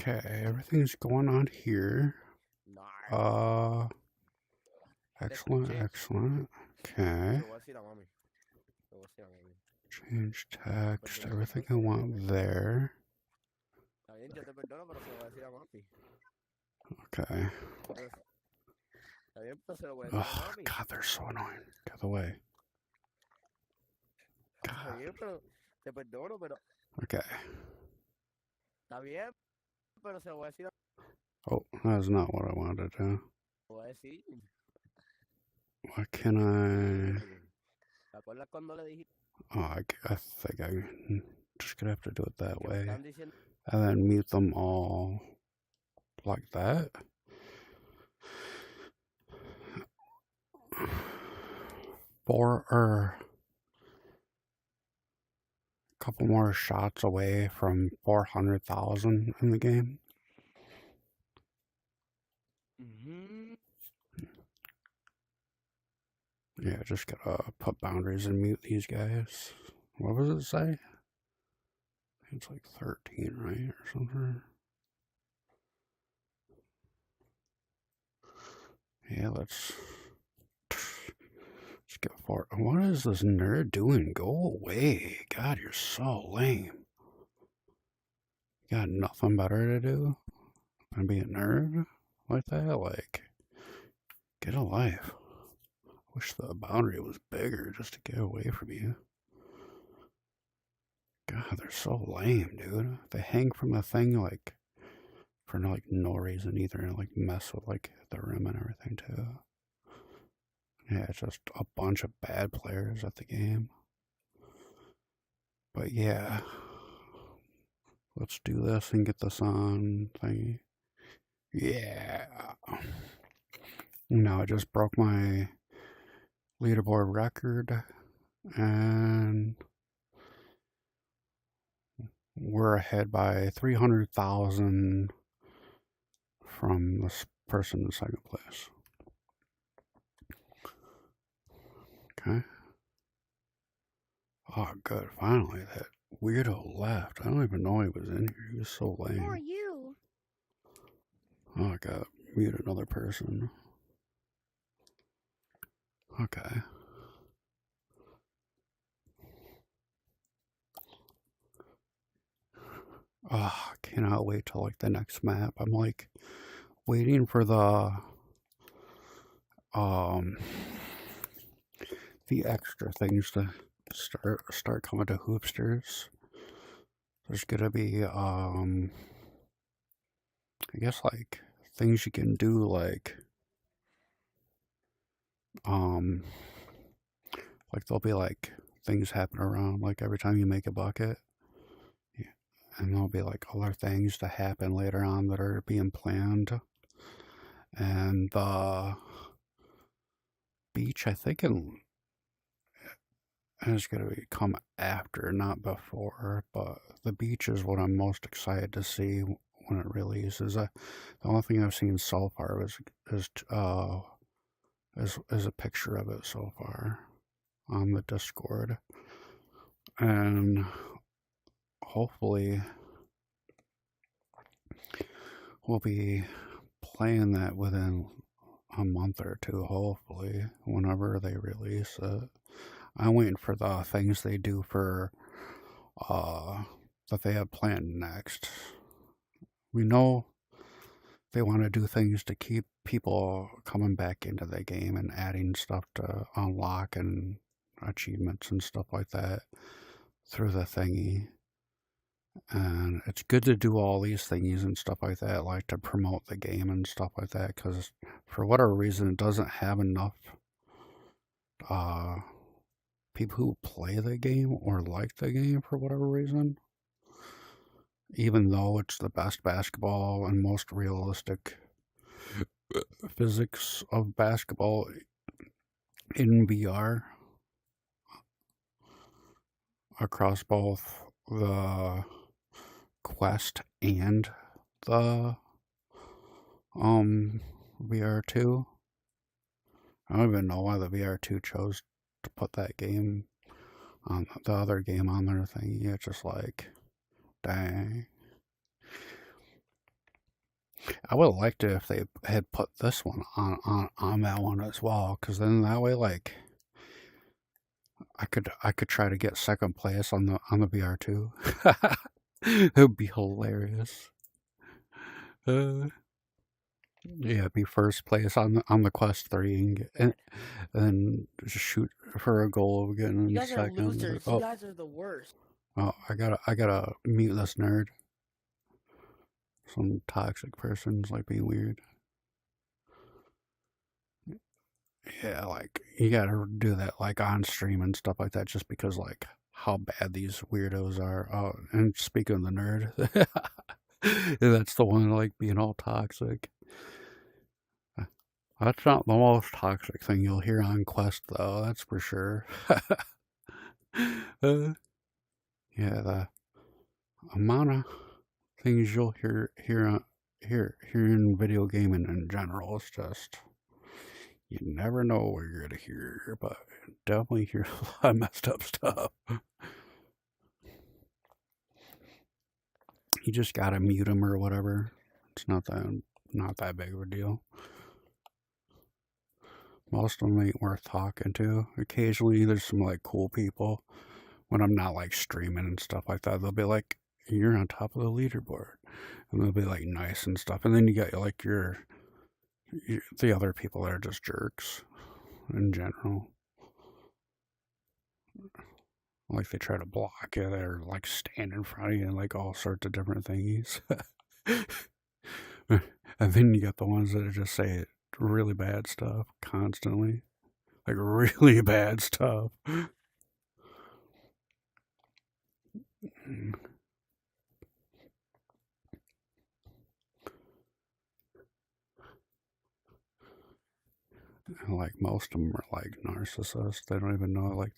Okay, everything's going on here. Excellent, excellent. Okay. Change text, everything I want there. Okay. Oh, God, they're so annoying. Get away. God. Okay. Oh, that's not what I wanted to do. What can I... Oh, I think I'm just gonna have to do it that way. And then mute them all like that. A couple more shots away from 400,000 in the game. Yeah, just gotta put boundaries and mute these guys. What does it say? It's like 13, right? Or something. Yeah, let's get for it. What is this nerd doing? Go away. God, you're so lame. You got nothing better to do than be a nerd like that? Like, get a life. Wish the boundary was bigger just to get away from you. God, they're so lame, dude. They hang from the thing like for like no reason either, and like mess with like the rim and everything too. Yeah, it's just a bunch of bad players at the game. But yeah, let's do this and get this on thingy. Yeah. No, I just broke my leaderboard record, and we're ahead by 300,000 from this person in second place. Okay. Oh, good. Finally, that weirdo left. I don't even know he was in here. He was so lame. Who are you? Oh, I gotta mute another person. Okay. Oh, cannot wait till like the next map. I'm like waiting for the extra things to start coming to Hoopzters. There's gonna be I guess like things you can do like there'll be like things happen around like every time you make a bucket. Yeah. And there'll be like other things to happen later on that are being planned. And the beach, I think it's going to come after, not before, but the beach is what I'm most excited to see when it releases. The only thing I've seen so far is a picture of it so far on the Discord. And hopefully we'll be playing that within a month or two, hopefully, whenever they release it. I'm waiting for the things they do for that they have planned next. We know they want to do things to keep people coming back into the game and adding stuff to unlock and achievements and stuff like that through the thingy. And it's good to do all these thingies and stuff like that, like to promote the game and stuff like that, because for whatever reason it doesn't have enough people who play the game or like the game for whatever reason, even though it's the best basketball and most realistic physics of basketball in VR across both the Quest and the VR2. I don't even know why the VR2 chose to put that game on the other game on their thing. It's just like, dang. I would have liked it if they had put this one on that one as well, because then that way, like, I could try to get second place on the VR2. It would be hilarious. Yeah, be first place on the Quest 3 and then just shoot for a goal of getting You guys are second. losers. Oh, You guys are the worst. oh, I gotta mute this nerd. Some toxic person's like being weird. Yeah, like you gotta do that like on stream and stuff like that, just because like how bad these weirdos are. Oh, and speaking of the nerd, that's the one like being all toxic. That's not the most toxic thing you'll hear on Quest, though. That's for sure. Yeah, the amount of things you'll hear in video gaming in general is just you never know what you're gonna hear, but definitely hear a lot of messed up stuff. You just gotta mute them or whatever. It's not that big of a deal. Most of them ain't worth talking to. Occasionally, there's some like cool people when I'm not like streaming and stuff like that. They'll be like, "You're on top of the leaderboard," and they'll be like nice and stuff. And then you got like the other people that are just jerks in general. Like they try to block you or like stand in front of you and like all sorts of different thingies. And then you got the ones that just say really bad stuff constantly. Like really bad stuff. And like most of them are like narcissists. They don't even know like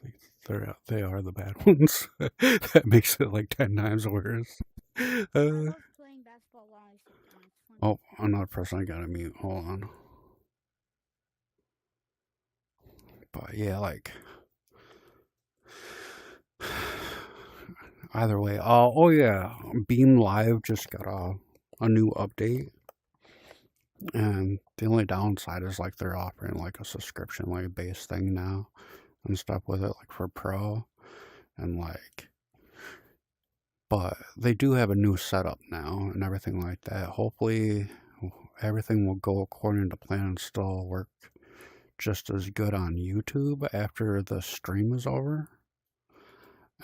they are the bad ones. That makes it like 10 times worse. Oh, another person I gotta mute. Hold on. But yeah, like either way. Oh yeah, Beam Live just got a new update. And the only downside is like they're offering like a subscription like based thing now and stuff with it, like for pro and like, but they do have a new setup now and everything like that. Hopefully everything will go according to plan and still work just as good on YouTube after the stream is over.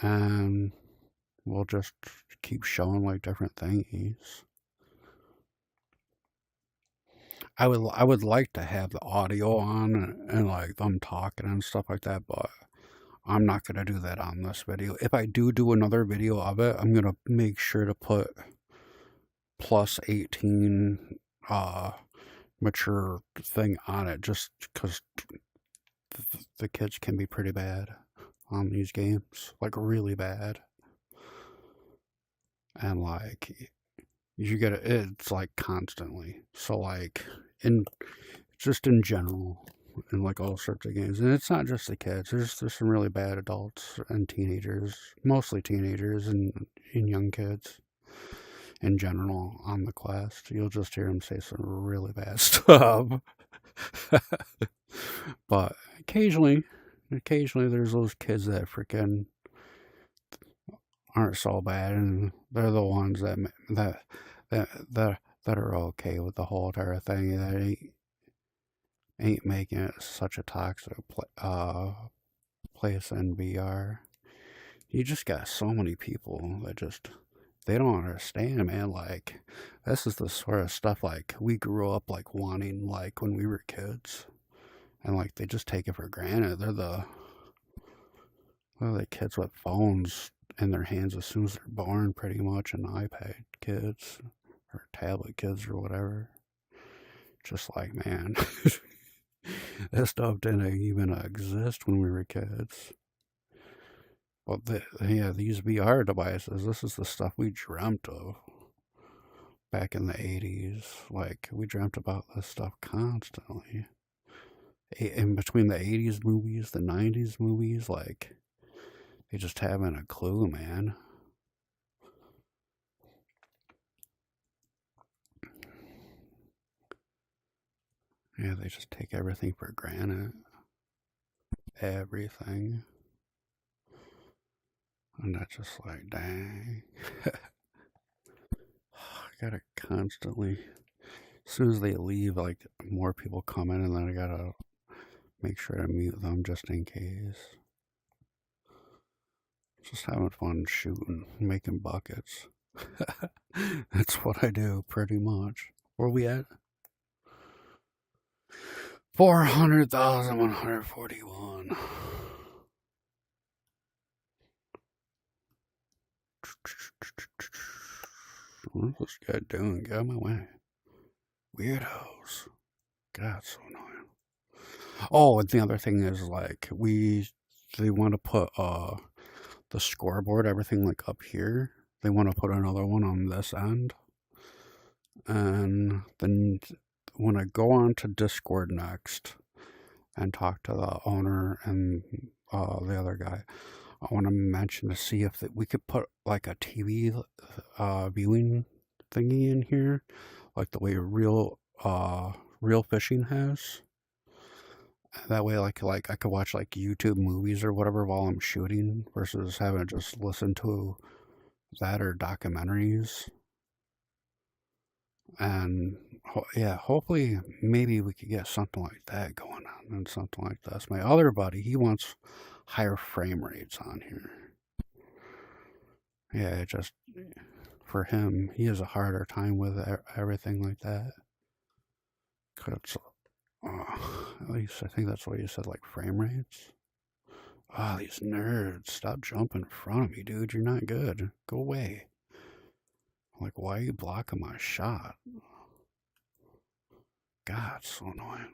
And we'll just keep showing like different thingies. I would like to have the audio on and like them talking and stuff like that, but I'm not gonna do that on this video. If I do another video of it, I'm gonna make sure to put plus 18 mature thing on it, just because the kids can be pretty bad on these games, like really bad. And like you get it's like constantly. So like just in general, in like all sorts of games, and it's not just the kids. There's some really bad adults and teenagers, mostly teenagers and young kids in general on the Quest. You'll just hear them say some really bad stuff. But occasionally there's those kids that freaking aren't so bad, and they're the ones that are okay with the whole entire thing. That ain't making it such a toxic place in VR. You just got so many people that just they don't understand, man. Like this is the sort of stuff like we grew up like wanting like when we were kids, and like they just take it for granted. They're the kids with phones in their hands as soon as they're born, pretty much, and iPad kids or tablet kids or whatever. Just like, man, that stuff didn't even exist when we were kids. But yeah, these VR devices, this is the stuff we dreamt of back in the 80s. Like, we dreamt about this stuff constantly. In between the 80s movies, the 90s movies, like, they just haven't a clue, man. Yeah, they just take everything for granted. Everything. And that's just like, dang. I gotta constantly, as soon as they leave, like, more people come in, and then I gotta make sure to mute them just in case. Just having fun shooting, making buckets. That's what I do, pretty much. Where we at? 400,141. What's this guy doing? Get out of my way. Weirdos. God, so annoying. Oh, and the other thing is, like, they want to put the scoreboard, everything, like, up here. They want to put another one on this end. And then when I go on to Discord next and talk to the owner and the other guy, I want to mention to see if we could put like a TV viewing thingy in here, like the way real fishing has. That way, like I could watch like YouTube movies or whatever while I'm shooting versus having to just listen to that or documentaries. And yeah, hopefully maybe we could get something like that going on and something like this. My other buddy, he wants higher frame rates on here. Yeah, just for him, he has a harder time with everything like that. Cause at least I think that's what you said, like frame rates. Ah, these nerds, stop jumping in front of me, dude. You're not good. Go away. Like, why are you blocking my shot? God, it's so annoying.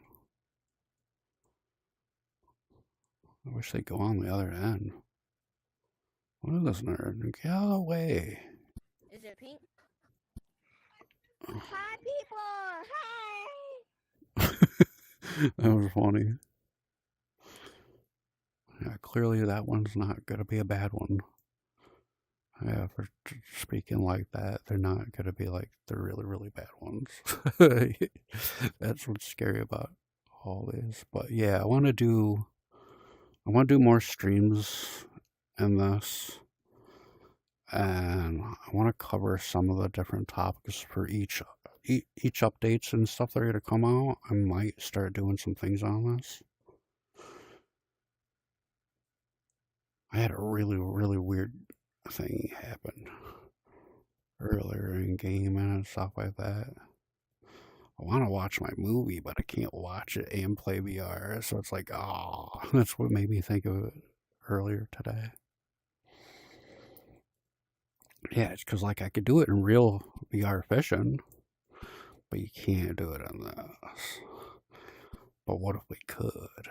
I wish they'd go on the other end. What is this nerd? Get out of the way. Is it pink? Hi, people! Hi! That was funny. Yeah, clearly that one's not going to be a bad one. Yeah, for speaking like that, they're not going to be like the really, really bad ones. That's what's scary about all this. But yeah, I want to do more streams in this. And I want to cover some of the different topics for each updates and stuff that are going to come out. I might start doing some things on this. I had a really, really weird thing happen earlier in game and stuff like that. I want to watch my movie, but I can't watch it and play VR. So it's like, oh, that's what made me think of it earlier today. Yeah, it's because like I could do it in real VR fishing, but you can't do it in this. But what if we could?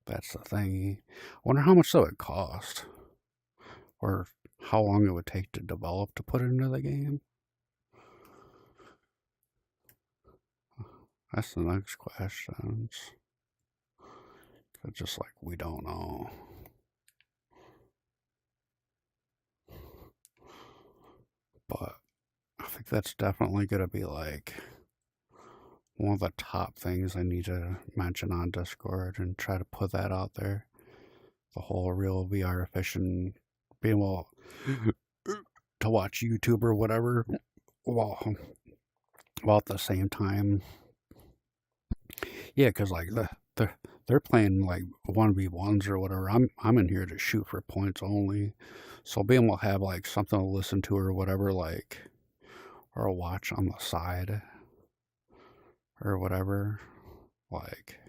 That's the thing. I wonder how much that would cost, or how long it would take to develop to put it into the game. That's the next question. It's just like we don't know. But I think that's definitely going to be like one of the top things I need to mention on Discord and try to put that out there. The whole real VR fishing, being able to watch YouTube or whatever, while at the same time, yeah, because like they're playing like 1v1s or whatever. I'm in here to shoot for points only, so being able to have like something to listen to or whatever, like, or watch on the side or whatever, like,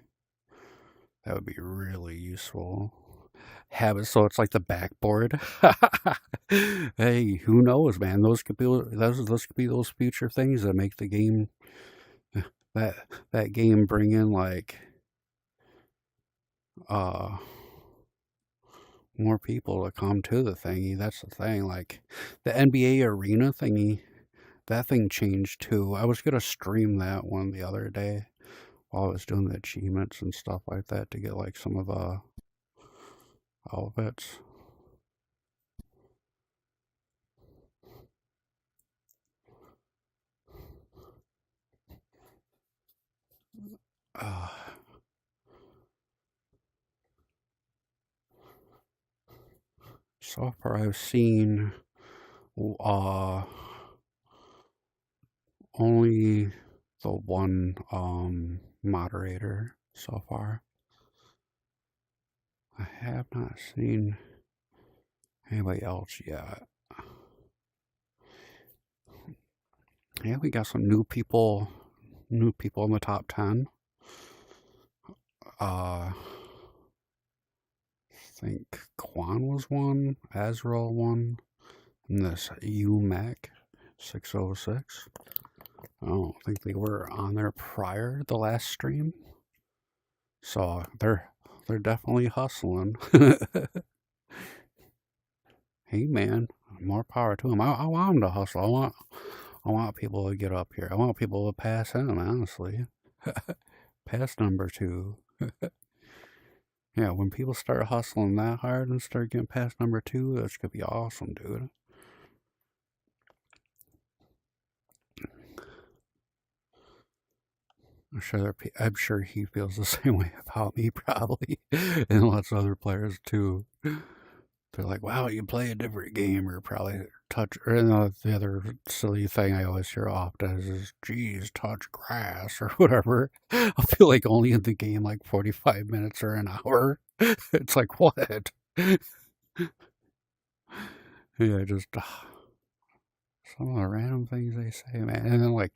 that would be really useful. Have it so it's like the backboard. Hey, who knows, man? Those could be those future things that make the game that game bring in like more people to come to the thingy. That's the thing. Like the NBA arena thingy, that thing changed too. I was gonna stream that one the other day while I was doing the achievements and stuff like that to get like some of the outfits. So far I've seen only the one moderator so far. I have not seen anybody else yet. Yeah, we got some new people in the top 10. I think Quan was one, Azrael one, and this UMAC 606. I don't think they were on there prior to the last stream. So they're definitely hustling. Hey man, more power to them. I want them to hustle. I want people to get up here. I want people to pass him, honestly. Pass number 2. Yeah, when people start hustling that hard and start getting past number 2, that's gonna be awesome, dude. I'm sure he feels the same way about me, probably, and lots of other players too. They're like, "Wow, you play a different game," or probably touch. Or the other silly thing I always hear often is, "Geez, touch grass" or whatever. I feel like only in the game like 45 minutes or an hour. It's like what? Yeah, just some of the random things they say, man. And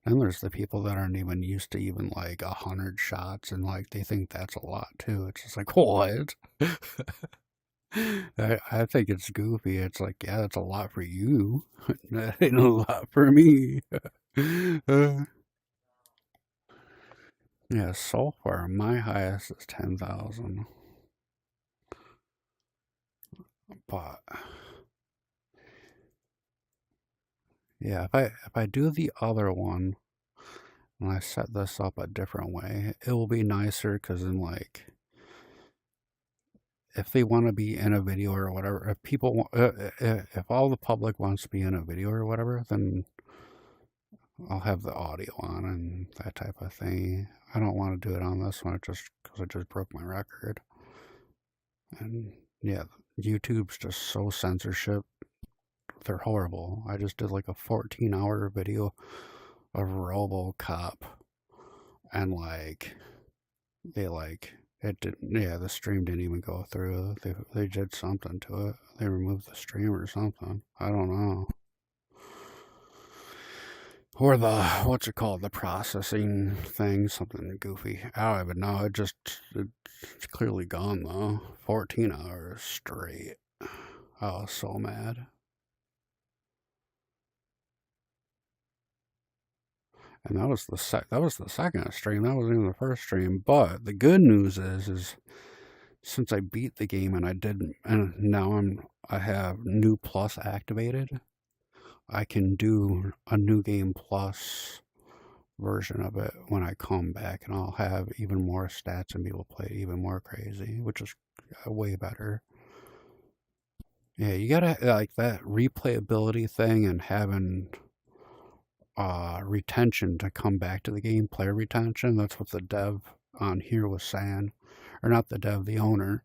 then there's the people that aren't even used to even like 100 shots, and like they think that's a lot too. It's just like what? I think it's goofy. It's like, yeah, that's a lot for you. That ain't a lot for me. Yeah, so far my highest is 10,000. But yeah, if I do the other one and I set this up a different way, it will be nicer because then like if they want to be in a video or whatever, if people if all the public wants to be in a video or whatever, then I'll have the audio on and that type of thing. I don't want to do it on this one just because I just broke my record. And yeah, YouTube's just so censorship. They're horrible. I just did like a 14-hour video of RoboCop, and like they like it didn't. Yeah, the stream didn't even go through. They did something to it. They removed the stream or something. I don't know. Or the, what's it called, the processing thing, something goofy. I don't even know. It's clearly gone though. 14 hours straight. I was so mad. And that was the second stream. That wasn't even the first stream. But the good news is since I beat the game and now I have New Plus activated, I can do a New Game Plus version of it when I come back, and I'll have even more stats and be able to play even more crazy, which is way better. Yeah, you gotta like that replayability thing and having retention to come back to the game, player retention. That's what the dev on here was saying, or not the dev, the owner,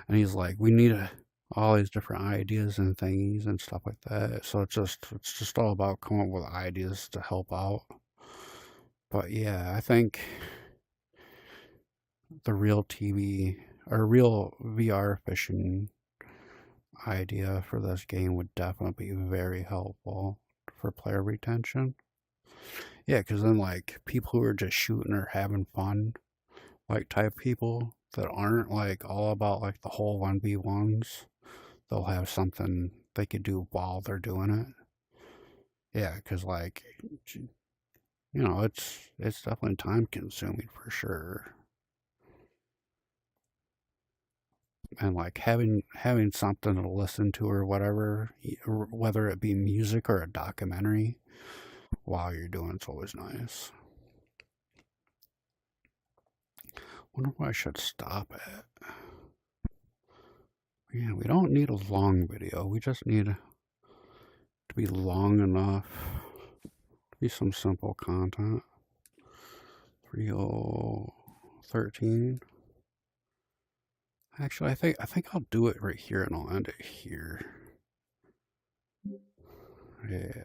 and he's like, we need all these different ideas and thingies and stuff like that. So it's just all about coming up with ideas to help out. But yeah, I think the real TV or real VR fishing idea for this game would definitely be very helpful for player retention. Yeah, because then like people who are just shooting or having fun, like type people that aren't like all about like the whole 1v1s, they'll have something they could do while they're doing it. Yeah, because like, you know, it's definitely time consuming for sure. And like having something to listen to or whatever, whether it be music or a documentary while you're doing it's always nice. Wonder where I should stop at. Yeah, we don't need a long video. We just need to be long enough to be some simple content. 3013. Actually, I think I'll do it right here and I'll end it here. Yeah.